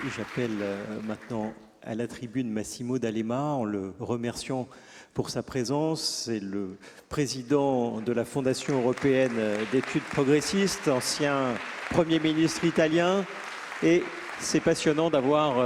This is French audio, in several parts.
J'appelle maintenant à la tribune Massimo D'Alema en le remerciant pour sa présence. C'est le président de la Fondation européenne d'études progressistes, ancien Premier ministre italien. Et c'est passionnant d'avoir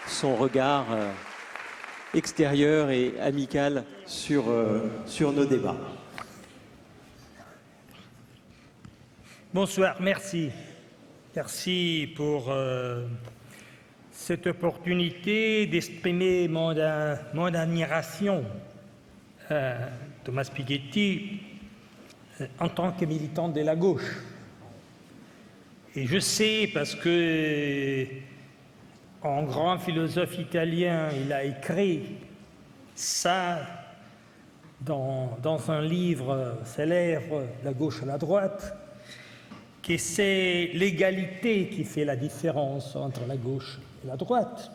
son regard extérieur et amical sur nos débats. Bonsoir, merci. Merci pour cette opportunité d'exprimer mon admiration à Thomas Piketty en tant que militant de la gauche. Et je sais, parce que en grand philosophe italien, il a écrit ça dans un livre célèbre, La gauche à la droite, que c'est l'égalité qui fait la différence entre la gauche et la droite.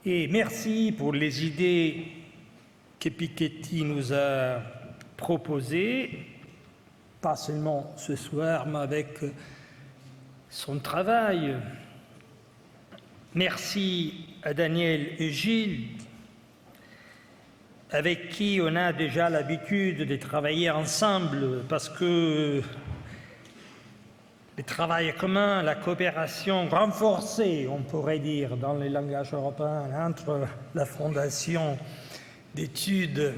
Et merci pour les idées que Piketty nous a proposées, pas seulement ce soir, mais avec son travail. Merci à Daniel et Gilles, avec qui on a déjà l'habitude de travailler ensemble, parce que le travail commun, la coopération renforcée, on pourrait dire, dans le langage européen, entre la Fondation d'études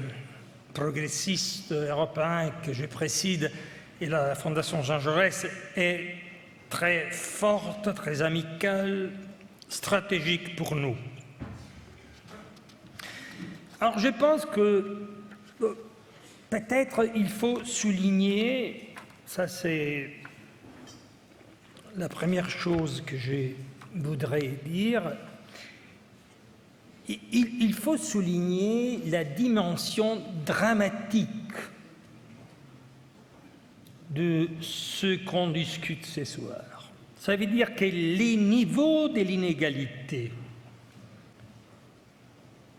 progressistes européennes que je préside et la Fondation Jean Jaurès est très forte, très amicale, stratégique pour nous. Alors je pense que peut-être il faut souligner, ça c'est la première chose que je voudrais dire, il faut souligner la dimension dramatique de ce qu'on discute ce soir. Ça veut dire que les niveaux de l'inégalité,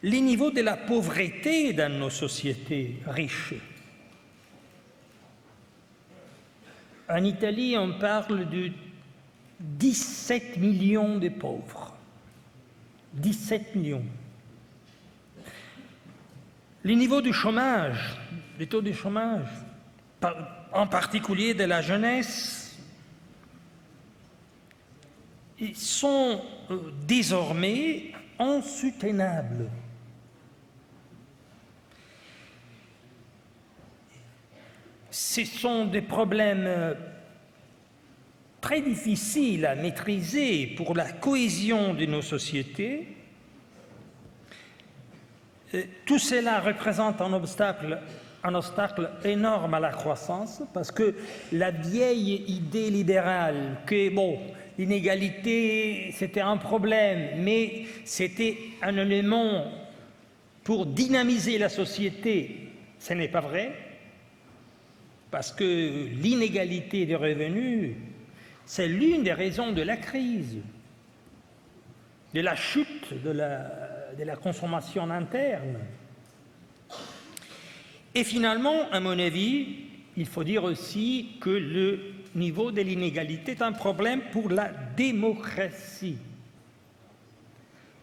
les niveaux de la pauvreté dans nos sociétés riches. En Italie, on parle de 17 millions de pauvres. 17 millions. Les niveaux du chômage, les taux de chômage, en particulier de la jeunesse, ils sont désormais insoutenables. Ce sont des problèmes très difficiles à maîtriser pour la cohésion de nos sociétés. Tout cela représente un obstacle énorme à la croissance, parce que la vieille idée libérale que, l'inégalité, c'était un problème, mais c'était un élément pour dynamiser la société, ce n'est pas vrai, parce que l'inégalité des revenus, c'est l'une des raisons de la crise, de la chute de la consommation interne. Et finalement, à mon avis, il faut dire aussi que le niveau de l'inégalité est un problème pour la démocratie.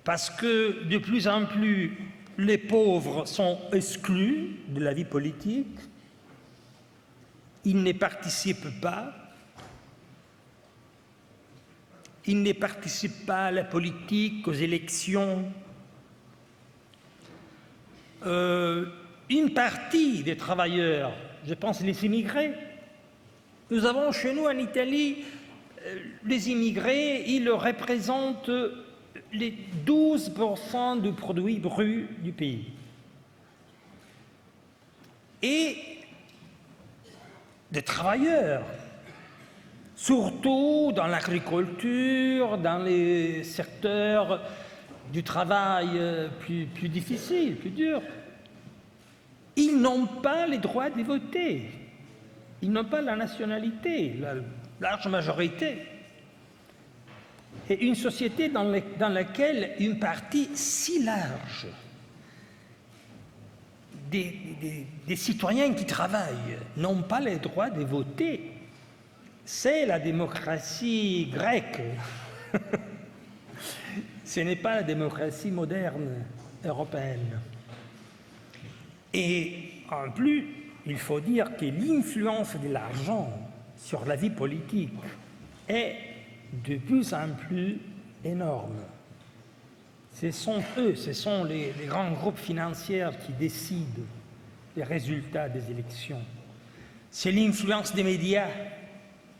Parce que de plus en plus, les pauvres sont exclus de la vie politique, ils ne participent pas, ils ne participent pas à la politique, aux élections. Une partie des travailleurs, je pense les immigrés, nous avons chez nous en Italie, les immigrés, ils représentent les 12% du produit brut du pays. Et des travailleurs, surtout dans l'agriculture, dans les secteurs du travail plus difficiles, plus durs, ils n'ont pas les droits de voter. Ils n'ont pas la nationalité, la large majorité. Et une société dans laquelle une partie si large des citoyens qui travaillent n'ont pas le droit de voter, c'est la démocratie grecque. Ce n'est pas la démocratie moderne européenne. Et en plus, il faut dire que l'influence de l'argent sur la vie politique est de plus en plus énorme. Ce sont eux, ce sont les grands groupes financiers qui décident les résultats des élections. C'est l'influence des médias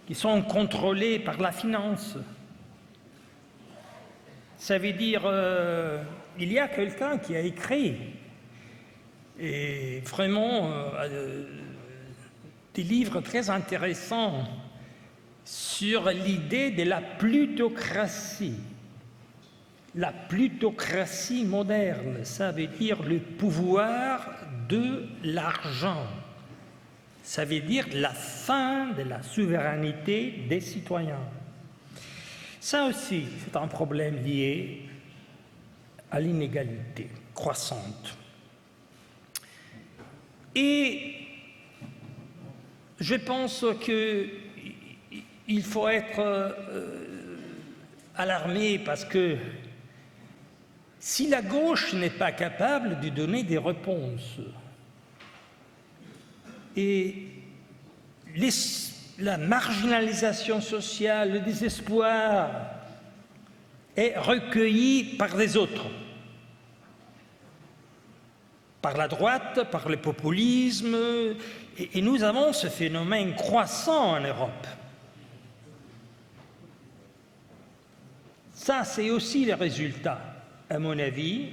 qui sont contrôlés par la finance. Ça veut dire, il y a quelqu'un qui a écrit, et vraiment des livres très intéressants sur l'idée de la plutocratie. La plutocratie moderne, ça veut dire le pouvoir de l'argent. Ça veut dire la fin de la souveraineté des citoyens. Ça aussi, c'est un problème lié à l'inégalité croissante. Et je pense qu'il faut être alarmé parce que si la gauche n'est pas capable de donner des réponses et la marginalisation sociale, le désespoir est recueilli par les autres, par la droite, par le populisme, et nous avons ce phénomène croissant en Europe. Ça, c'est aussi le résultat, à mon avis,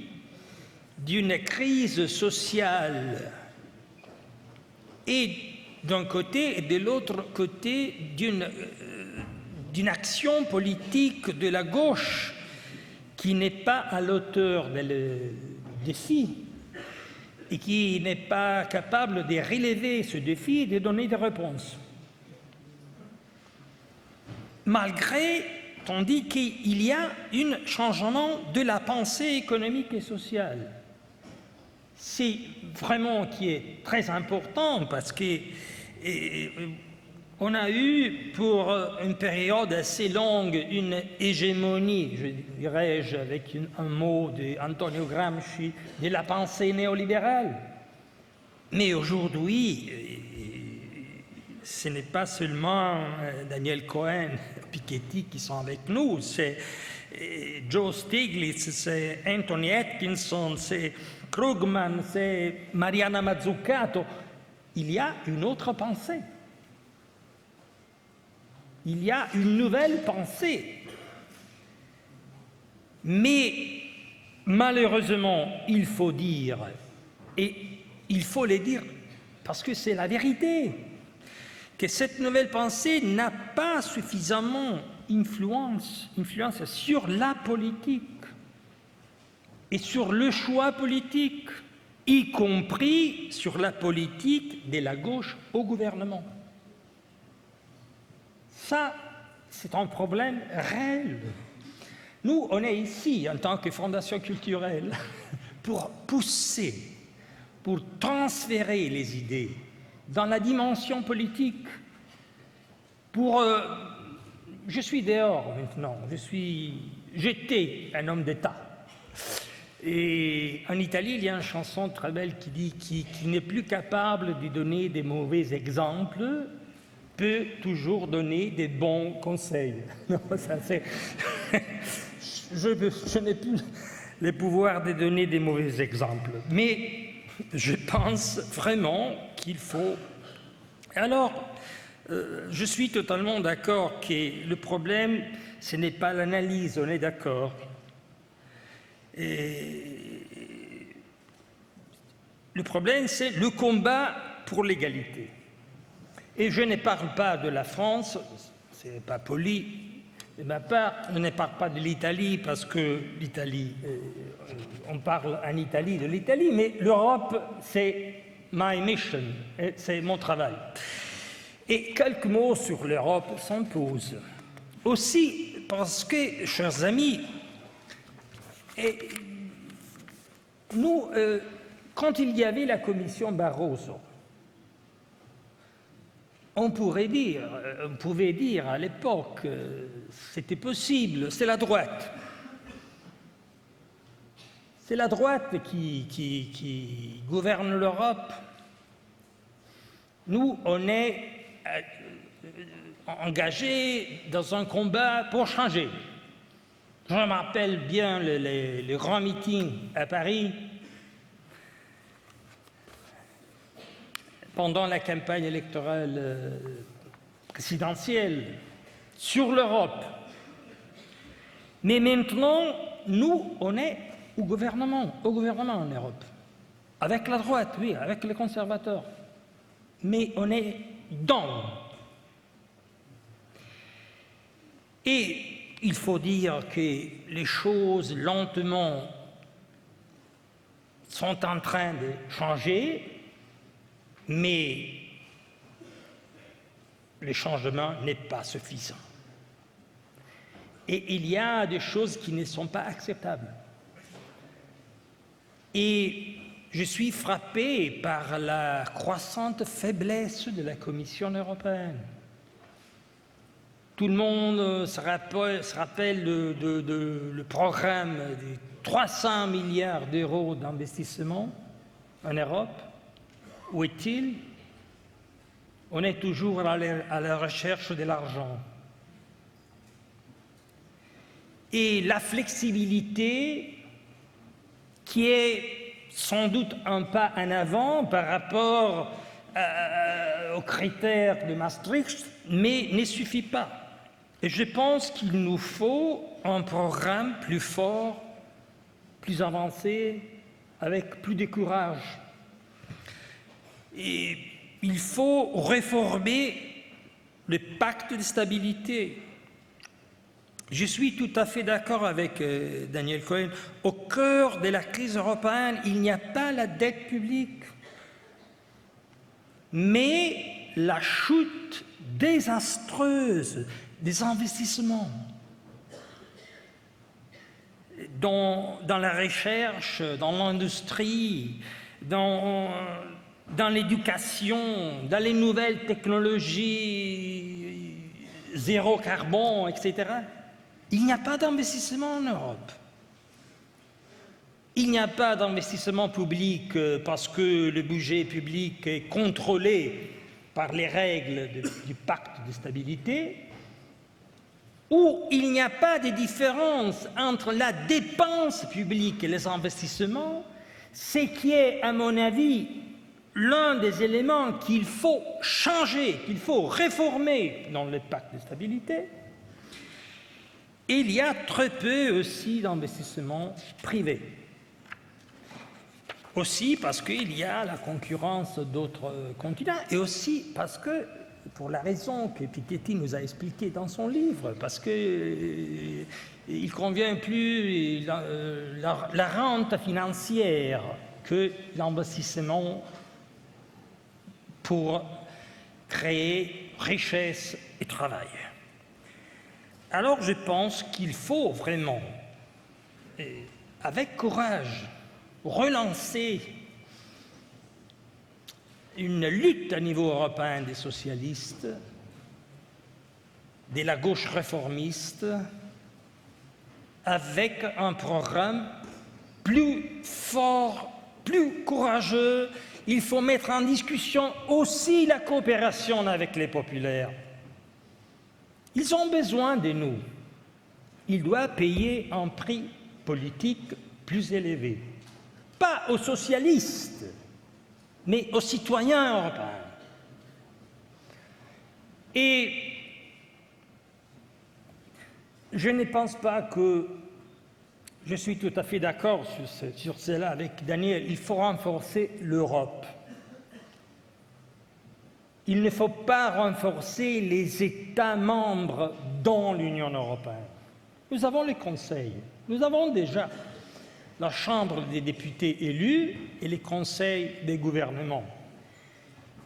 d'une crise sociale et d'un côté et de l'autre côté d'une action politique de la gauche qui n'est pas à l'auteur des défis et qui n'est pas capable de relever ce défi et de donner des réponses. Tandis qu'il y a un changement de la pensée économique et sociale. C'est vraiment qui est très important parce que on a eu pour une période assez longue une hégémonie, je dirais-je avec un mot d'Antonio Gramsci, de la pensée néolibérale. Mais aujourd'hui, ce n'est pas seulement Daniel Cohen, Piketty qui sont avec nous, c'est Joe Stiglitz, c'est Anthony Atkinson, c'est Krugman, c'est Mariana Mazzucato. Il y a une autre pensée. Il y a une nouvelle pensée. Mais malheureusement, il faut dire, et il faut le dire parce que c'est la vérité, que cette nouvelle pensée n'a pas suffisamment influence sur la politique et sur le choix politique, y compris sur la politique de la gauche au gouvernement. Ça, c'est un problème réel. Nous, on est ici, en tant que fondation culturelle, pour pousser, pour transférer les idées dans la dimension politique. Je suis dehors maintenant, j'étais un homme d'État. Et en Italie, il y a une chanson très belle qui dit qui n'est plus capable de donner des mauvais exemples peut toujours donner des bons conseils. Non, ça c'est... je n'ai plus le pouvoir de donner des mauvais exemples. Mais je pense vraiment qu'il faut... Alors, je suis totalement d'accord que le problème, ce n'est pas l'analyse, on est d'accord. Et le problème, c'est le combat pour l'égalité. Et je ne parle pas de la France, ce n'est pas poli de ma part, je ne parle pas de l'Italie parce que l'Italie, on parle en Italie de l'Italie, mais l'Europe, c'est my mission, c'est mon travail. Et quelques mots sur l'Europe s'imposent. Aussi parce que, chers amis, nous, quand il y avait la commission Barroso, on pouvait dire à l'époque, c'était possible, c'est la droite. c'est la droite qui gouverne l'Europe. Nous, on est engagés dans un combat pour changer. Je me rappelle bien les grands meetings à Paris pendant la campagne électorale présidentielle sur l'Europe. Mais maintenant, nous, on est au gouvernement en Europe. Avec la droite, oui, avec les conservateurs. Mais on est dans. Et il faut dire que les choses, lentement, sont en train de changer, mais le changement n'est pas suffisant. Et il y a des choses qui ne sont pas acceptables. Et je suis frappé par la croissante faiblesse de la Commission européenne. Tout le monde se rappelle le programme de 300 milliards d'euros d'investissement en Europe. Où est-il? On est toujours à la recherche de l'argent. Et la flexibilité, qui est sans doute un pas en avant par rapport aux critères de Maastricht, mais ne suffit pas. Et je pense qu'il nous faut un programme plus fort, plus avancé, avec plus de courage. Et il faut réformer le pacte de stabilité. Je suis tout à fait d'accord avec Daniel Cohen. Au cœur de la crise européenne, il n'y a pas la dette publique, mais la chute désastreuse des investissements dans la recherche, dans l'industrie, dans l'éducation, dans les nouvelles technologies, zéro carbone, etc. Il n'y a pas d'investissement en Europe. Il n'y a pas d'investissement public parce que le budget public est contrôlé par les règles du pacte de stabilité, où il n'y a pas de différence entre la dépense publique et les investissements, ce qui est, à mon avis, l'un des éléments qu'il faut changer, qu'il faut réformer dans le pacte de stabilité. Il y a très peu aussi d'investissements privés. Aussi parce qu'il y a la concurrence d'autres continents et aussi parce que, pour la raison que Piketty nous a expliquée dans son livre, parce qu'il ne convient plus la rente financière que l'investissement pour créer richesse et travail. Alors je pense qu'il faut vraiment, avec courage, relancer une lutte à niveau européen des socialistes, de la gauche réformiste, avec un programme plus fort, plus courageux. Il faut mettre en discussion aussi la coopération avec les populaires. Ils ont besoin de nous. Ils doivent payer un prix politique plus élevé. Pas aux socialistes, mais aux citoyens européens. Et je ne pense pas que je suis tout à fait d'accord sur cela avec Daniel. Il faut renforcer l'Europe. Il ne faut pas renforcer les États membres dans l'Union européenne. Nous avons le Conseil, nous avons déjà la Chambre des députés élus et les conseils des gouvernements.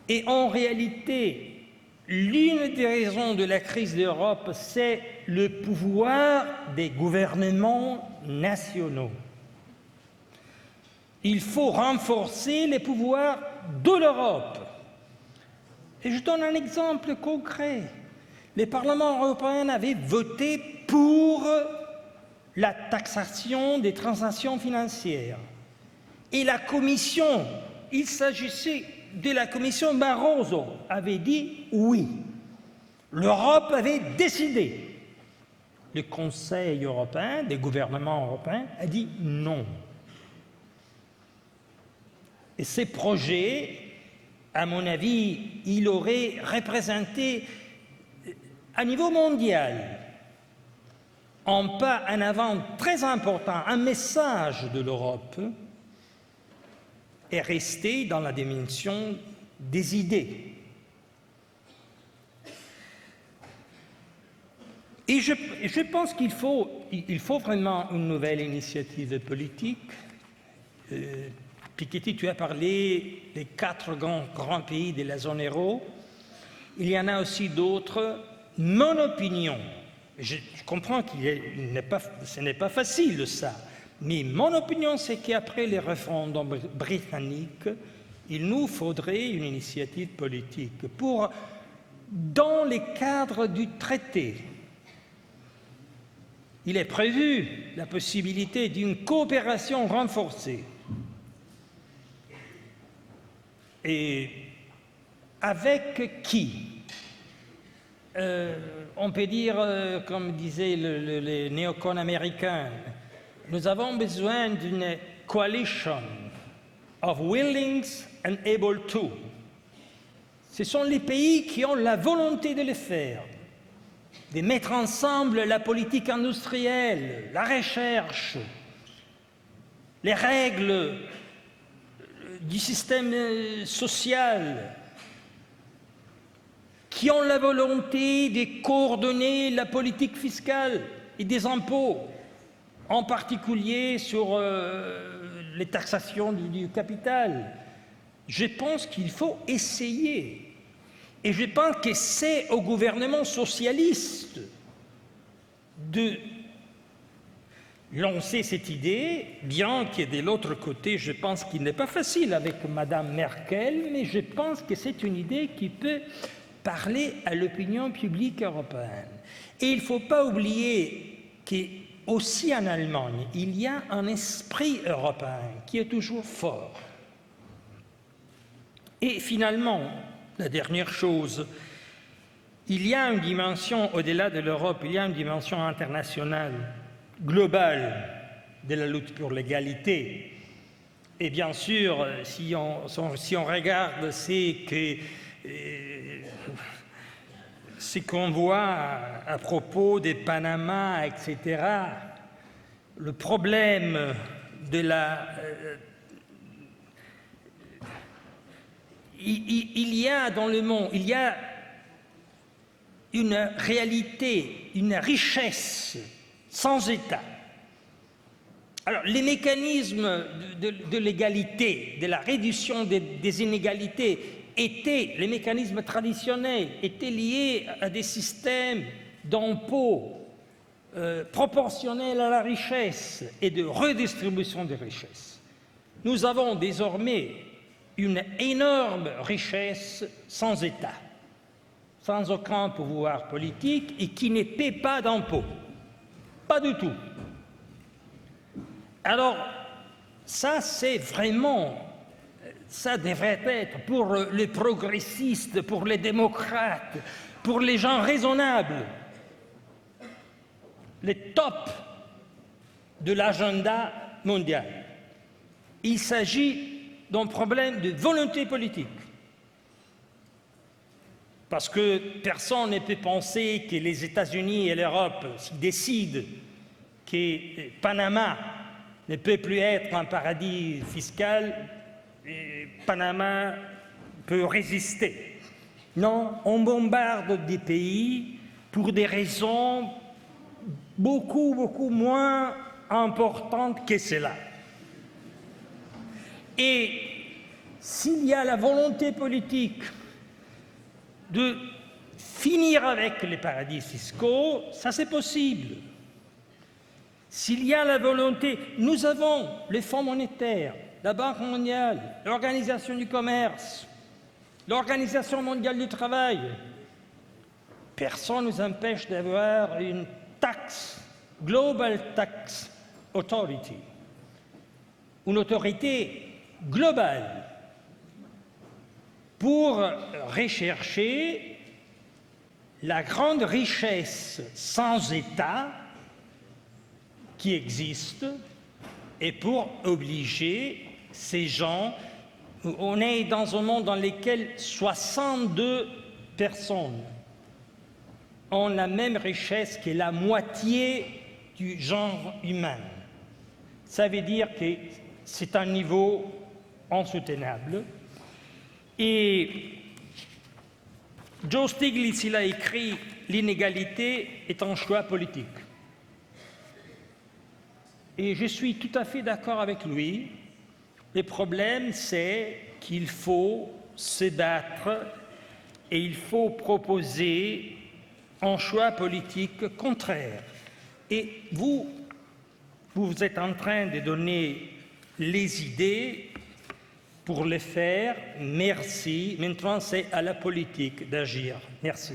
Et en réalité, l'une des raisons de la crise d'Europe, c'est le pouvoir des gouvernements nationaux. Il faut renforcer les pouvoirs de l'Europe. Et je donne un exemple concret. Le Parlement européen avait voté pour la taxation des transactions financières. Et la Commission, il s'agissait de la Commission Barroso, avait dit oui. L'Europe avait décidé. Le Conseil européen, des gouvernements européens, a dit non. Et ces projets, à mon avis, il aurait représenté à niveau mondial un pas en avant très important, un message de l'Europe est resté dans la dimension des idées. Et je pense qu'il faut vraiment une nouvelle initiative politique. Piketty, tu as parlé des 4 grands pays de la zone euro. Il y en a aussi d'autres. Mon opinion, je comprends que ce n'est pas facile ça, mais mon opinion, c'est qu'après les référendums britanniques, il nous faudrait une initiative politique pour, dans le cadre du traité, il est prévu la possibilité d'une coopération renforcée. Et avec qui? On peut dire, comme disaient les néocons américains, nous avons besoin d'une coalition of willings and able to. Ce sont les pays qui ont la volonté de le faire, de mettre ensemble la politique industrielle, la recherche, les règles du système social, qui ont la volonté de coordonner la politique fiscale et des impôts, en particulier sur les taxations du capital. Je pense qu'il faut essayer. Et je pense que c'est au gouvernement socialiste de lancer cette idée, bien que de l'autre côté, je pense qu'il n'est pas facile avec Mme Merkel, mais je pense que c'est une idée qui peut parler à l'opinion publique européenne. Et il ne faut pas oublier qu'aussi en Allemagne, il y a un esprit européen qui est toujours fort. Et finalement, la dernière chose, il y a une dimension au-delà de l'Europe, il y a une dimension internationale, globale de la lutte pour l'égalité. Et bien sûr, si on regarde ce qu'on voit à propos des Panama, etc., le problème de la... il y a dans le monde, il y a une réalité, une richesse sans État. Alors, les mécanismes de l'égalité, de la réduction des inégalités, les mécanismes traditionnels étaient liés à des systèmes d'impôts proportionnels à la richesse et de redistribution des richesses. Nous avons désormais une énorme richesse sans État, sans aucun pouvoir politique et qui ne paie pas d'impôts. Pas du tout. Alors, ça, c'est vraiment... Ça devrait être pour les progressistes, pour les démocrates, pour les gens raisonnables, le top de l'agenda mondial. Il s'agit d'un problème de volonté politique. Parce que personne ne peut penser que les États-Unis et l'Europe décident que Panama ne peut plus être un paradis fiscal. Et Panama peut résister. Non, on bombarde des pays pour des raisons beaucoup moins importantes que cela. Et s'il y a la volonté politique de finir avec les paradis fiscaux, ça c'est possible. S'il y a la volonté, nous avons les fonds monétaires, la Banque mondiale, l'Organisation du commerce, l'Organisation mondiale du travail. Personne ne nous empêche d'avoir une taxe Global Tax Authority, une autorité globale pour rechercher la grande richesse sans État qui existe et pour obliger ces gens. On est dans un monde dans lequel 62 personnes ont la même richesse que la moitié du genre humain. Ça veut dire que c'est un niveau insoutenable. Et Joe Stiglitz, il a écrit « L'inégalité est un choix politique ». Et je suis tout à fait d'accord avec lui. Le problème, c'est qu'il faut se battre et il faut proposer un choix politique contraire. Et vous êtes en train de donner les idées pour le faire. Merci. Maintenant, c'est à la politique d'agir. Merci.